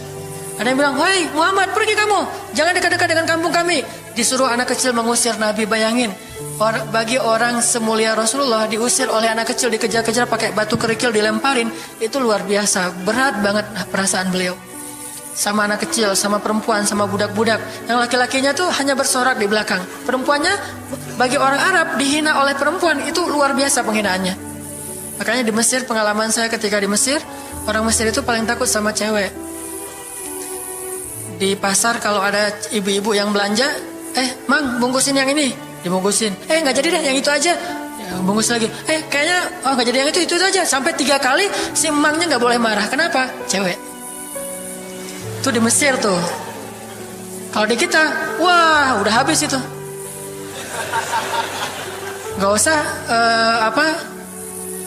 Ada yang bilang, "Wahai Muhammad, pergi kamu, jangan dekat-dekat dengan kampung kami." Disuruh anak kecil mengusir Nabi. Bayangin, bagi orang semulia Rasulullah diusir oleh anak kecil, dikejar-kejar pakai batu kerikil, dilemparin, itu luar biasa. Berat banget perasaan beliau. Sama anak kecil, sama perempuan, sama budak-budak. Yang laki-lakinya tuh hanya bersorak di belakang. Perempuannya, bagi orang Arab, dihina oleh perempuan, itu luar biasa penghinaannya. Makanya di Mesir, pengalaman saya ketika di Mesir, orang Mesir itu paling takut sama cewek. Di pasar kalau ada ibu-ibu yang belanja, Mang, bungkusin yang ini, dibungkusin. Nggak jadi deh, yang itu aja. Ya, bungkus lagi. Kayaknya, nggak jadi yang itu aja. Sampai 3 kali, si emangnya nggak boleh marah. Kenapa? Cewek. Itu di Mesir tuh. Kalau di kita, wah, udah habis itu. Nggak usah,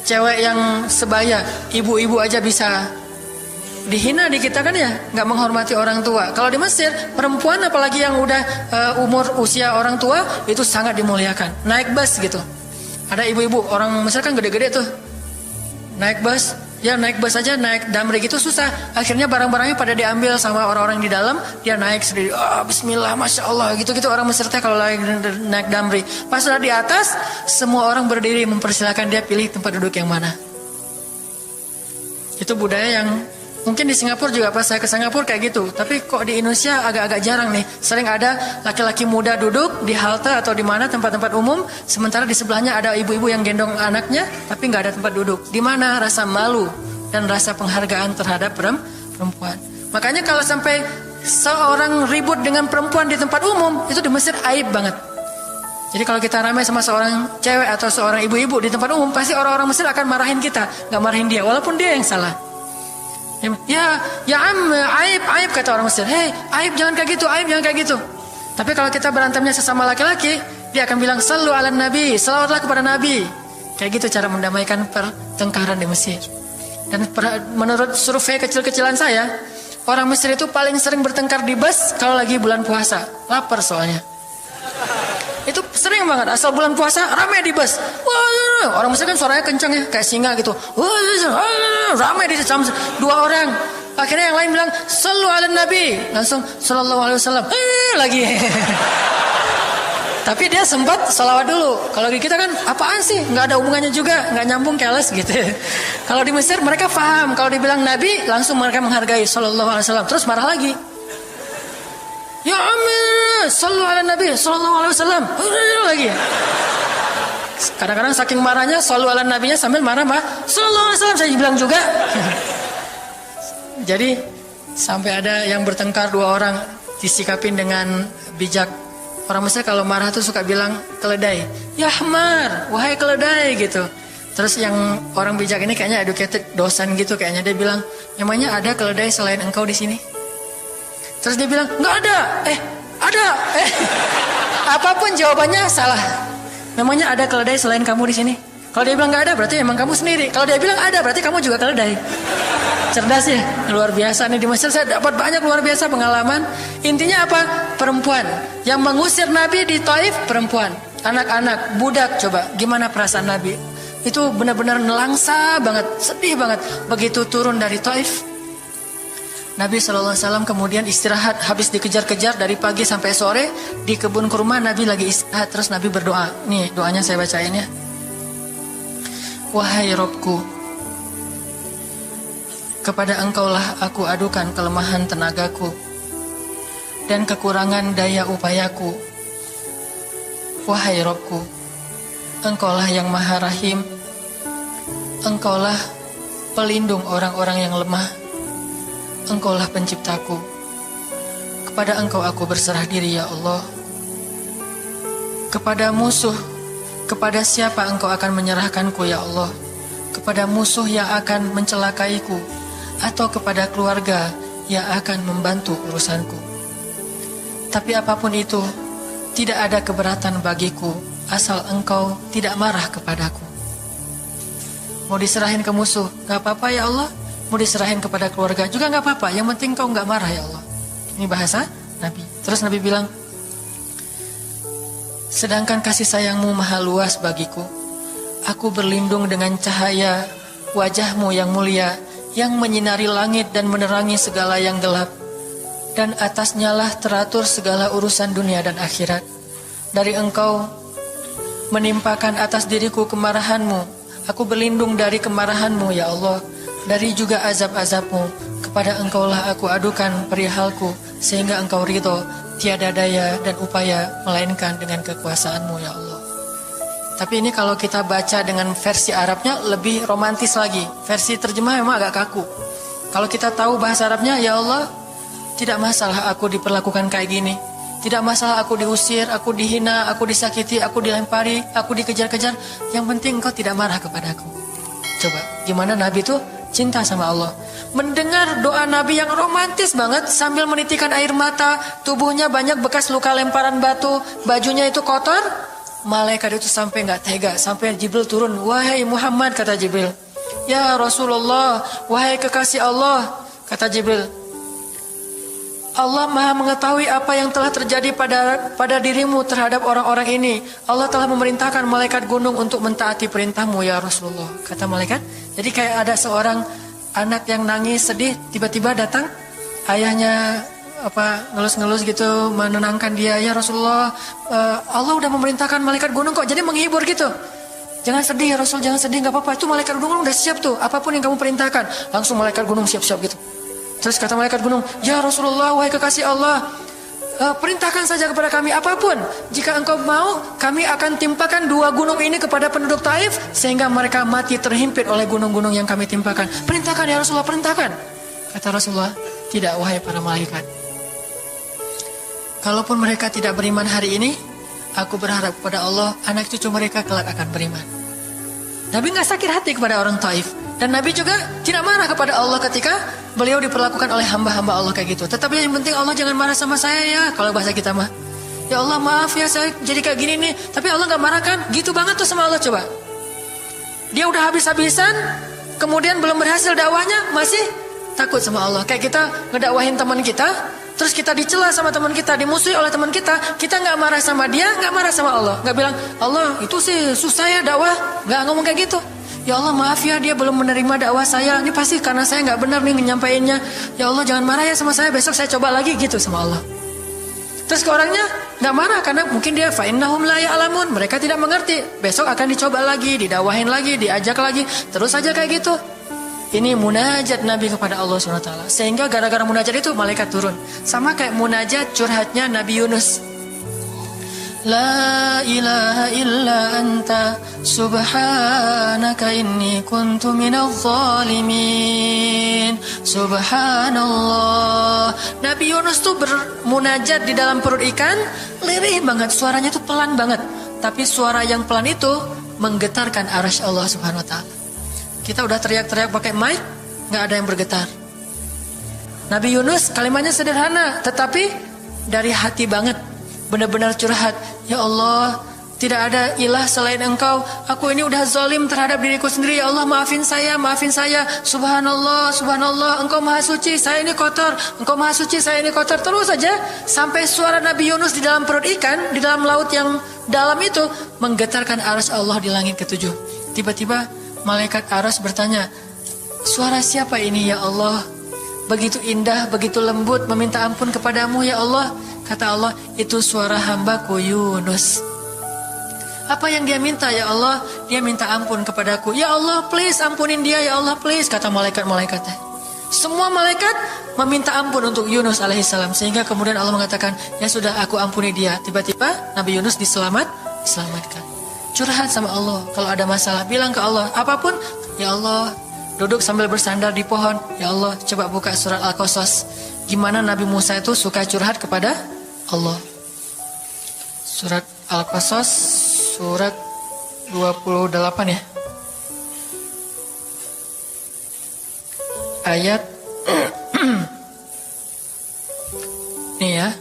cewek yang sebaya, ibu-ibu aja bisa dihina di kita kan ya, nggak menghormati orang tua. Kalau di Mesir, perempuan apalagi yang udah usia orang tua itu sangat dimuliakan. Naik bus gitu, ada ibu-ibu orang Mesir kan gede-gede tuh, naik bus, ya naik bus aja, naik damri gitu susah. Akhirnya barang-barangnya pada diambil sama orang-orang di dalam, dia naik sendiri. Bismillah, masya Allah, gitu-gitu orang Mesir teh kalau lagi naik damri. Pas sudah di atas, semua orang berdiri mempersilahkan dia pilih tempat duduk yang mana. Itu budaya yang mungkin di Singapura juga, pas saya ke Singapura kayak gitu. Tapi kok di Indonesia agak-agak jarang nih. Sering ada laki-laki muda duduk di halte atau di mana tempat-tempat umum, sementara di sebelahnya ada ibu-ibu yang gendong anaknya, tapi nggak ada tempat duduk. Di mana rasa malu dan rasa penghargaan terhadap perempuan. Makanya kalau sampai seorang ribut dengan perempuan di tempat umum, itu di Mesir aib banget. Jadi kalau kita ramai sama seorang cewek atau seorang ibu-ibu di tempat umum, pasti orang-orang Mesir akan marahin kita, nggak marahin dia, walaupun dia yang salah. Ya aib kata orang Mesir. Aib jangan kayak gitu, aib jangan kayak gitu. Tapi kalau kita berantemnya sesama laki-laki, dia akan bilang sallu ala nabi, salawatlah kepada nabi. Kayak gitu cara mendamaikan pertengkaran di Mesir. Dan menurut survei kecil-kecilan saya, orang Mesir itu paling sering bertengkar di bus kalau lagi bulan puasa, lapar soalnya. Itu sering banget, asal bulan puasa ramai di bus. Wah, orang Mesir kan suaranya kencang ya, kayak singa gitu. Wah, ramai di jam 2 orang. Akhirnya yang lain bilang sallu ala nabi, langsung sallallahu alaihi wasallam. Lagi. Tapi dia sempat salawat dulu. Kalau di kita kan apaan sih? Nggak ada hubungannya juga, nggak nyambung, keles gitu. Kalau di Mesir mereka paham, kalau dibilang nabi langsung mereka menghargai sallallahu alaihi wasallam. Terus marah lagi. Ya Amir, sallu ala nabi sallallahu alaihi wasallam. Lagi. Kadang-kadang saking marahnya sallu ala nabinya sambil marah, sallallahu alaihi wasallam saya bilang juga. Jadi sampai ada yang bertengkar 2 orang disikapin dengan bijak Orang Mesir kalau marah tuh suka bilang keledai. Ya Ahmar, wahai keledai gitu. Terus yang orang bijak ini kayaknya educated dosen gitu kayaknya, dia bilang, emangnya ada keledai selain engkau di sini? Terus dia bilang, nggak ada. Ada. Apapun jawabannya salah. Memangnya ada keledai selain kamu di sini? Kalau dia bilang nggak ada, berarti emang kamu sendiri. Kalau dia bilang ada, berarti kamu juga keledai. Cerdas ya, luar biasa nih di Mesir. Saya dapat banyak luar biasa pengalaman. Intinya apa? Perempuan yang mengusir Nabi di Taif, perempuan, anak-anak, budak. Coba gimana perasaan Nabi? Itu benar-benar nelangsa banget, sedih banget. Begitu turun dari Taif, Nabi SAW kemudian istirahat. Habis dikejar-kejar dari pagi sampai sore di kebun kurma, Nabi lagi istirahat. Terus Nabi berdoa. Nih doanya saya bacain ya. Wahai Robku, kepada engkaulah aku adukan kelemahan tenagaku dan kekurangan daya upayaku. Wahai Robku, engkaulah yang maha rahim, engkaulah pelindung orang-orang yang lemah, engkaulah penciptaku. Kepada engkau aku berserah diri ya Allah. Kepada musuh, kepada siapa engkau akan menyerahkanku ya Allah? Kepada musuh yang akan mencelakaiku, atau kepada keluarga yang akan membantu urusanku. Tapi apapun itu, tidak ada keberatan bagiku, asal engkau tidak marah kepadaku. Mau diserahin ke musuh, gak apa-apa ya Allah. Mau diserahin kepada keluarga juga gak apa-apa, yang penting kau gak marah ya Allah. Ini bahasa Nabi. Terus Nabi bilang, sedangkan kasih sayangmu maha luas bagiku, aku berlindung dengan cahaya wajahmu yang mulia, yang menyinari langit dan menerangi segala yang gelap, dan atasnya lah teratur segala urusan dunia dan akhirat. Dari engkau menimpakan atas diriku kemarahanmu, aku berlindung dari kemarahanmu ya Allah, dari juga azab-azabmu. Kepada engkaulah aku adukan perihalku, sehingga engkau ridho, tiada daya dan upaya melainkan dengan kekuasaanmu ya Allah. Tapi ini kalau kita baca dengan versi Arabnya lebih romantis lagi. Versi terjemah memang agak kaku. Kalau kita tahu bahasa Arabnya, ya Allah, tidak masalah aku diperlakukan kayak gini. Tidak masalah aku diusir, aku dihina, aku disakiti, aku dilempari, aku dikejar-kejar. Yang penting engkau tidak marah kepadaku. Coba, gimana Nabi itu cinta sama Allah. Mendengar doa Nabi yang romantis banget sambil menitikan air mata, tubuhnya banyak bekas luka lemparan batu, bajunya itu kotor. Malaikat itu sampai gak tega, sampai Jibril turun. Wahai Muhammad, kata Jibril. Ya Rasulullah, wahai kekasih Allah, kata Jibril. Allah maha mengetahui apa yang telah terjadi pada dirimu terhadap orang-orang ini. Allah telah memerintahkan malaikat gunung untuk mentaati perintahmu ya Rasulullah, kata malaikat. Jadi kayak ada seorang anak yang nangis sedih, tiba-tiba datang ayahnya ngelus-ngelus gitu, menenangkan dia. Ya Rasulullah, Allah udah memerintahkan malaikat gunung kok, jadi menghibur gitu. Jangan sedih ya Rasul, jangan sedih, gak apa-apa, itu malaikat gunung udah siap tuh, apapun yang kamu perintahkan. Langsung malaikat gunung siap-siap gitu. Terus kata malaikat gunung, ya Rasulullah, wahai kekasih Allah, perintahkan saja kepada kami apapun. Jika engkau mau, kami akan timpakan 2 gunung ini kepada penduduk Taif, sehingga mereka mati terhimpit oleh gunung-gunung yang kami timpakan. Perintahkan ya Rasulullah, perintahkan. Kata Rasulullah, tidak wahai para malaikat. Kalaupun mereka tidak beriman hari ini, aku berharap kepada Allah, anak cucu mereka kelak akan beriman. Nabi gak sakit hati kepada orang Taif. Dan Nabi juga tidak marah kepada Allah ketika beliau diperlakukan oleh hamba-hamba Allah kayak gitu. Tetapi yang penting Allah jangan marah sama saya ya. Kalau bahasa kita mah, ya Allah maaf ya saya jadi kayak gini nih. Tapi Allah gak marah kan? Gitu banget tuh sama Allah coba. Dia udah habis-habisan, kemudian belum berhasil dakwahnya, masih takut sama Allah. Kayak kita ngedakwahin teman kita, terus kita dicela sama teman kita, dimusuhi oleh teman kita gak marah sama dia, gak marah sama Allah. Gak bilang, Allah itu sih susah ya dakwah. Gak ngomong kayak gitu. Ya Allah maaf ya dia belum menerima dakwah saya. Ini pasti karena saya gak benar nih nyampainnya. Ya Allah jangan marah ya sama saya, besok saya coba lagi gitu sama Allah. Terus ke orangnya gak marah karena mungkin dia fa'innahum la ya'lamun, mereka tidak mengerti. Besok akan dicoba lagi, didakwahin lagi, diajak lagi, terus aja kayak gitu. Ini munajat Nabi kepada Allah SWT. Sehingga gara-gara munajat itu malaikat turun. Sama kayak munajat curhatnya Nabi Yunus. La ilaha illa anta subhanaka inni kuntu minadh zalimin. Subhanallah. Nabi Yunus tuh bermunajat di dalam perut ikan, lirih banget, suaranya tuh pelan banget. Tapi suara yang pelan itu menggetarkan arasy Allah Subhanahu wa taala. Kita udah teriak-teriak pakai mic, nggak ada yang bergetar. Nabi Yunus kalimatnya sederhana, tetapi dari hati banget. Benar-benar curhat. Ya Allah, tidak ada ilah selain Engkau. Aku ini udah zalim terhadap diriku sendiri. Ya Allah, maafin saya, maafin saya. Subhanallah, subhanallah, Engkau maha suci, saya ini kotor. Engkau maha suci, saya ini kotor. Terus saja sampai suara Nabi Yunus di dalam perut ikan, di dalam laut yang dalam itu menggetarkan arasy Allah di langit ketujuh. Tiba-tiba malaikat arasy bertanya, suara siapa ini ya Allah? Begitu indah, begitu lembut, meminta ampun kepadamu ya Allah. Kata Allah, itu suara hambaku Yunus. Apa yang dia minta ya Allah? Dia minta ampun kepadaku. Ya Allah, please ampunin dia ya Allah, please. Kata malaikat-malaikatnya. Semua malaikat meminta ampun untuk Yunus alaihissalam. Sehingga kemudian Allah mengatakan, ya sudah, aku ampuni dia. Tiba-tiba Nabi Yunus diselamatkan. Curhat sama Allah. Kalau ada masalah, bilang ke Allah. Apapun, ya Allah. Duduk sambil bersandar di pohon. Ya Allah, coba buka surat Al-Qasas. Gimana Nabi Musa itu suka curhat kepada Allah. Surat Al-Qasas, surat 28 ya. Ayat nih ya.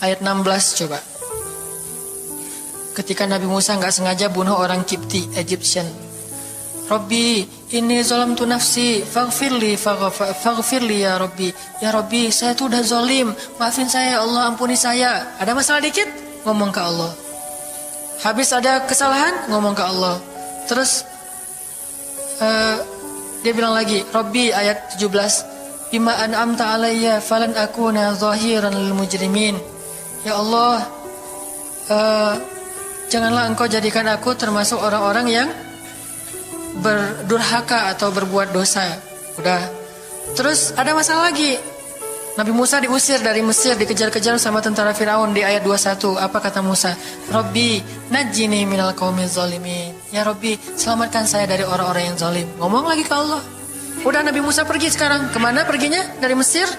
Ayat 16 coba. Ketika Nabi Musa nggak sengaja bunuh orang Kipti, Egyptian. Rabbi, ini zalamtu nafsi, faghfirli ya Rabbi. Ya Rabbi, saya tuh udah zalim, maafin saya ya Allah, ampuni saya. Ada masalah dikit, ngomong ke Allah. Habis ada kesalahan, ngomong ke Allah. Terus dia bilang lagi, Rabbi, ayat 17, bima an'amta alayya falan akuna zahiran lil mujrimin. Ya Allah, janganlah Engkau jadikan aku termasuk orang-orang yang berdurhaka atau berbuat dosa. Udah. Terus ada masalah lagi. Nabi Musa diusir dari Mesir, dikejar-kejar sama tentara Firaun di ayat 21. Apa kata Musa? Rabbi, najjini minal qaumiz zalimin. Ya Rabbi, selamatkan saya dari orang-orang yang zalim. Ngomong lagi ke Allah. Udah, Nabi Musa pergi sekarang. Kemana perginya? Dari Mesir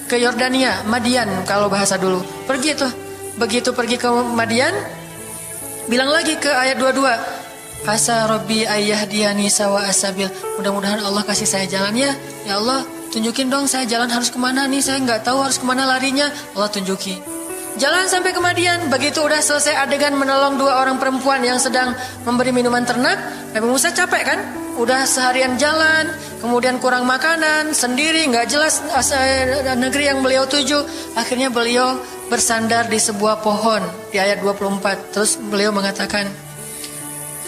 ke Yordania, Madian kalau bahasa dulu. Pergi tuh. Begitu pergi ke Madian, bilang lagi ke ayat 22. Asa Rabbi ayyahdiyani sawa asabil. Mudah-mudahan Allah kasih saya jalan ya. Ya Allah, tunjukin dong saya jalan harus kemana nih. Saya nggak tahu harus kemana larinya. Allah tunjukin. Jalan sampai ke Madian. Begitu udah selesai adegan menolong dua orang perempuan yang sedang memberi minuman ternak, Nabi Musa capek kan? Udah seharian jalan, kemudian kurang makanan, sendiri, nggak jelas negeri yang beliau tuju. Akhirnya beliau bersandar di sebuah pohon di ayat 24. Terus beliau mengatakan,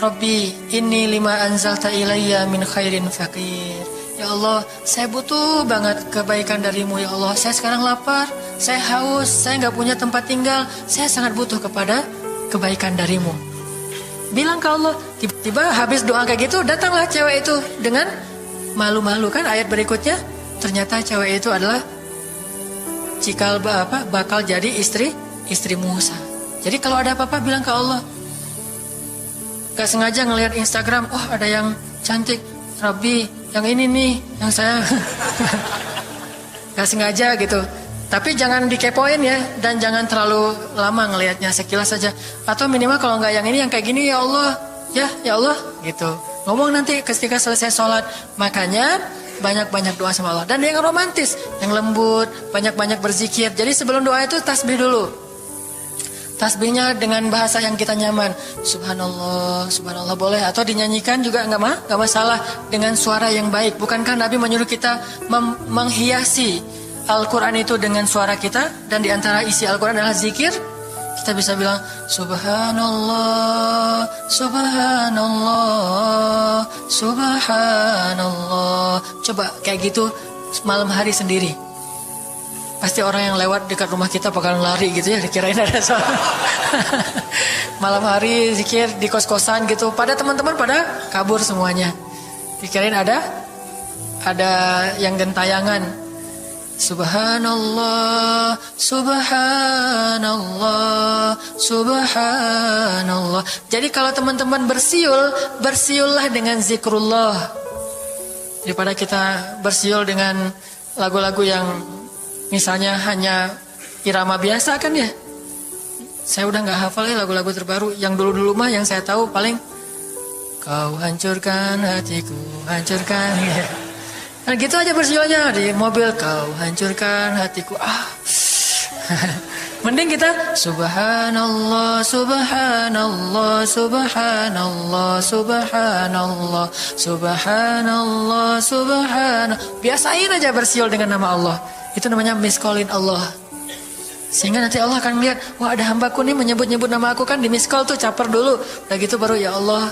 Rabbi, inni lima anzalta ilayya min khairin faqir. Ya Allah, saya butuh banget kebaikan darimu ya Allah. Saya sekarang lapar, saya haus, saya nggak punya tempat tinggal. Saya sangat butuh kepada kebaikan darimu. Bilang ke Allah. Tiba-tiba habis doa kayak gitu, datanglah cewek itu dengan malu-malu kan. Ayat berikutnya, ternyata cewek itu adalah bakal jadi istri Musa. Jadi kalau ada apa-apa bilang ke Allah. Gak sengaja ngelihat Instagram, oh ada yang cantik, Rabbi, yang ini nih, yang saya gak sengaja gitu. Tapi jangan dikepoin ya, dan jangan terlalu lama ngelihatnya, sekilas saja. Atau minimal kalau nggak yang ini, yang kayak gini ya Allah, ya Allah, gitu. Ngomong nanti ketika selesai sholat. Makanya banyak-banyak doa sama Allah. Dan yang romantis, yang lembut, banyak-banyak berzikir. Jadi sebelum doa itu tasbih dulu. Tasbihnya dengan bahasa yang kita nyaman. Subhanallah, subhanallah boleh. Atau dinyanyikan juga nggak masalah dengan suara yang baik. Bukankah Nabi menyuruh kita menghiasi Al-Quran itu dengan suara kita? Dan diantara isi Al-Quran adalah zikir. Kita bisa bilang Subhanallah, Subhanallah, Subhanallah. Coba kayak gitu malam hari sendiri. Pasti orang yang lewat dekat rumah kita bakalan lari gitu ya, dikirain ada soal. Malam hari zikir di kos-kosan gitu, pada teman-teman pada kabur semuanya. Dikirain ada yang gentayangan. Subhanallah, subhanallah, subhanallah. Jadi kalau teman-teman bersiul, bersiullah dengan zikrullah. Daripada kita bersiul dengan lagu-lagu yang misalnya hanya irama biasa kan ya. Saya udah gak hafal ya lagu-lagu terbaru. Yang dulu-dulu mah yang saya tahu paling kau hancurkan hatiku, hancurkan ya. Nah gitu aja bersiulnya di mobil, kau hancurkan hatiku. Mending kita subhanallah, subhanallah, subhanallah, subhanallah, subhanallah, subhanallah. Biasain aja bersiul dengan nama Allah. Itu namanya miss-callin Allah. Sehingga nanti Allah akan melihat, wah ada hambaku nih menyebut-nyebut nama aku, kan di miss-call tuh caper dulu. Udah gitu baru ya Allah,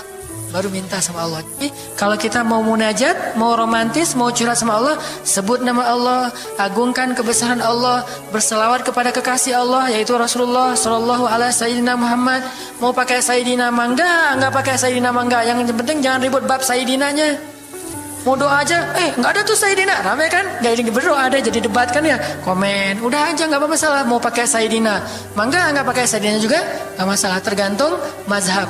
baru minta sama Allah. Jadi, kalau kita mau munajat, mau romantis, mau curhat sama Allah, sebut nama Allah, agungkan kebesaran Allah, berselawat kepada kekasih Allah, yaitu Rasulullah Shallallahu Alaihi Sayyidina Muhammad. Mau pakai Sayyidina mangga, nggak pakai Sayyidina mangga. Yang penting jangan ribut bab Sayyidinanya. Mau doa aja, nggak ada tuh Sayyidina, rame kan? Gak ini berdoa ada, jadi debat kan ya? Komen, udah aja nggak masalah. Mau pakai Sayyidina mangga, nggak pakai Sayyidina juga nggak masalah. Tergantung mazhab.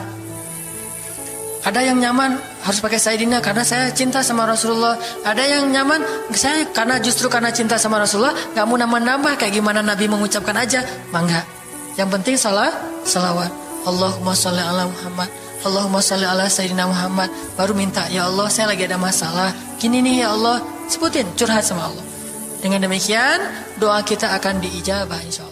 Ada yang nyaman harus pakai Sayyidina karena saya cinta sama Rasulullah. Ada yang nyaman saya justru karena cinta sama Rasulullah, nggak mau nambah-nambah kayak gimana Nabi mengucapkan aja, mangga. Yang penting salawat. Allahumma sholli ala Muhammad, Allahumma sholli ala Sayyidina Muhammad. Baru minta, ya Allah saya lagi ada masalah gini nih ya Allah, sebutin, curhat sama Allah. Dengan demikian doa kita akan diijabah insya Allah.